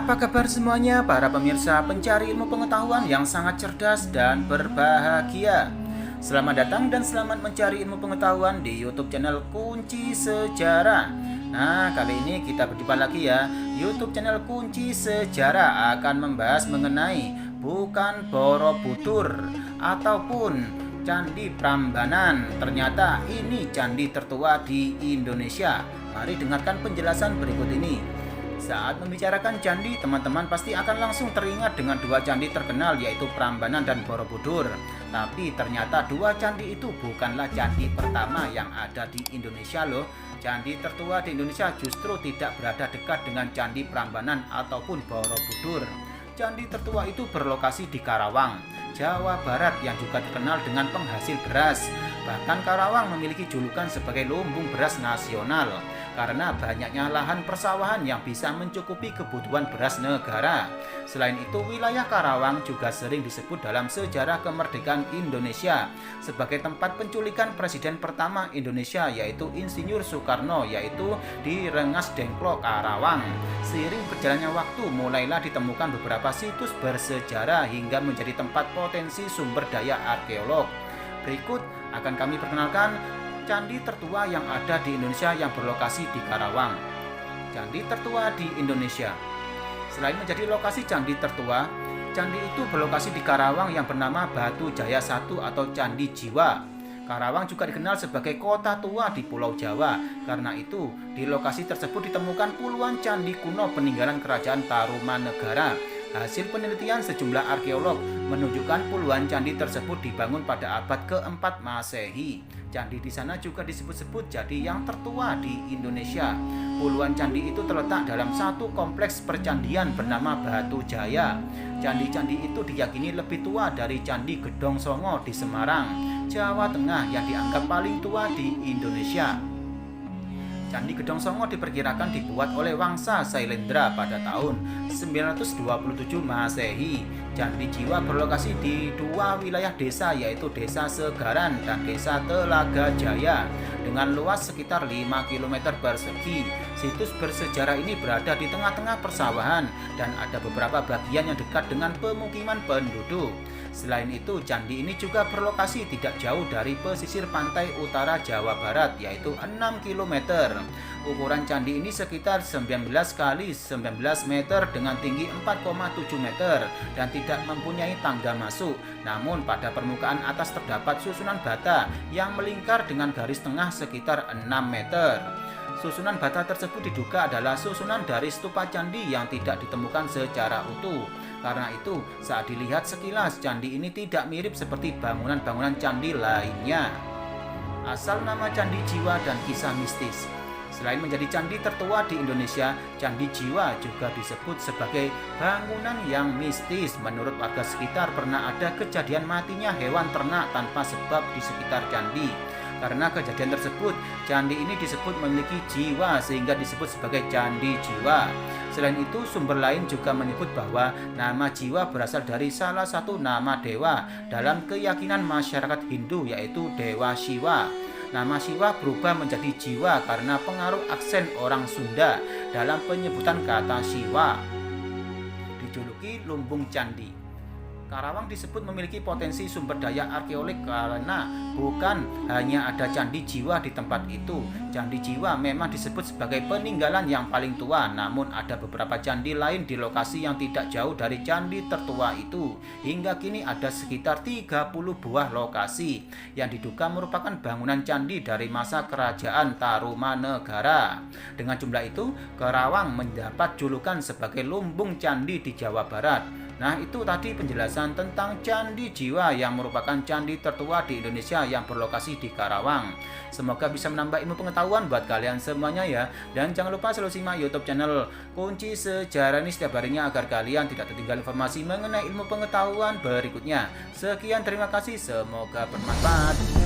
Apa kabar semuanya para pemirsa pencari ilmu pengetahuan yang sangat cerdas dan berbahagia. Selamat datang dan selamat mencari ilmu pengetahuan di YouTube channel Kunci Sejarah. Nah, kali ini kita berjumpa lagi ya. YouTube channel Kunci Sejarah akan membahas mengenai bukan Borobudur ataupun Candi Prambanan. Ternyata ini candi tertua di Indonesia. Mari dengarkan penjelasan berikut ini. Saat membicarakan candi, teman-teman pasti akan langsung teringat dengan dua candi terkenal, yaitu Prambanan dan Borobudur. Tapi ternyata dua candi itu bukanlah candi pertama yang ada di Indonesia loh. Candi tertua di Indonesia justru tidak berada dekat dengan Candi Prambanan ataupun Borobudur. Candi tertua itu berlokasi di Karawang, Jawa Barat, yang juga terkenal dengan penghasil beras. Bahkan Karawang memiliki julukan sebagai lumbung beras nasional karena banyaknya lahan persawahan yang bisa mencukupi kebutuhan beras negara. Selain itu, wilayah Karawang juga sering disebut dalam sejarah kemerdekaan Indonesia sebagai tempat penculikan Presiden pertama Indonesia, yaitu Insinyur Soekarno, yaitu di Rengas Dengklok, Karawang. Seiring berjalannya waktu, mulailah ditemukan beberapa situs bersejarah hingga menjadi tempat potensi sumber daya arkeolog. Berikut akan kami perkenalkan candi tertua yang ada di Indonesia yang berlokasi di Karawang. Candi tertua di Indonesia. Selain menjadi lokasi candi tertua, candi itu berlokasi di Karawang yang bernama Batu Jaya 1 atau Candi Jiwa. Karawang juga dikenal sebagai kota tua di Pulau Jawa. Karena itu, di lokasi tersebut ditemukan puluhan candi kuno peninggalan Kerajaan Tarumanegara. Hasil penelitian sejumlah arkeolog menunjukkan puluhan candi tersebut dibangun pada abad ke-4 Masehi. Candi di sana juga disebut-sebut jadi yang tertua di Indonesia. Puluhan candi itu terletak dalam satu kompleks percandian bernama Batu Jaya. Candi-candi itu diyakini lebih tua dari Candi Gedong Songo di Semarang, Jawa Tengah, yang dianggap paling tua di Indonesia. Candi Gedong Songo diperkirakan dibuat oleh Wangsa Sailendra pada tahun 927 Masehi. Candi Jiwa berlokasi di dua wilayah desa, yaitu Desa Segaran dan Desa Telaga Jaya, dengan luas sekitar 5 km persegi. Situs bersejarah ini berada di tengah-tengah persawahan dan ada beberapa bagian yang dekat dengan pemukiman penduduk. Selain itu, candi ini juga berlokasi tidak jauh dari pesisir pantai utara Jawa Barat, yaitu 6 km. Ukuran candi ini sekitar 19 kali 19 meter dengan tinggi 4,7 meter dan tidak mempunyai tangga masuk. Namun pada permukaan atas terdapat susunan bata yang melingkar dengan garis tengah sekitar 6 meter. Susunan bata tersebut diduga adalah susunan dari stupa candi yang tidak ditemukan secara utuh. Karena itu, saat dilihat sekilas, candi ini tidak mirip seperti bangunan-bangunan candi lainnya. Asal nama Candi Jiwa dan kisah mistis. Selain menjadi candi tertua di Indonesia, Candi Jiwa juga disebut sebagai bangunan yang mistis. Menurut warga sekitar, pernah ada kejadian matinya hewan ternak tanpa sebab di sekitar candi. Karena kejadian tersebut, candi ini disebut memiliki jiwa sehingga disebut sebagai Candi Jiwa. Selain itu, sumber lain juga menyebut bahwa nama Jiwa berasal dari salah satu nama dewa dalam keyakinan masyarakat Hindu, yaitu Dewa Siwa. Nama Siwa berubah menjadi Jiwa karena pengaruh aksen orang Sunda dalam penyebutan kata Siwa. Dijuluki Lumbung Candi. Karawang disebut memiliki potensi sumber daya arkeolog karena bukan hanya ada Candi Jiwa di tempat itu. Candi Jiwa memang disebut sebagai peninggalan yang paling tua, namun ada beberapa candi lain di lokasi yang tidak jauh dari candi tertua itu. Hingga kini ada sekitar 30 buah lokasi yang diduga merupakan bangunan candi dari masa Kerajaan Tarumanegara. Dengan jumlah itu, Karawang mendapat julukan sebagai lumbung candi di Jawa Barat. Nah, itu tadi penjelasan tentang Candi Jiwa yang merupakan candi tertua di Indonesia yang berlokasi di Karawang. Semoga bisa menambah ilmu pengetahuan buat kalian semuanya ya. Dan jangan lupa selalu simak YouTube channel Kunci Sejarah ini setiap harinya agar kalian tidak tertinggal informasi mengenai ilmu pengetahuan berikutnya. Sekian, terima kasih, semoga bermanfaat.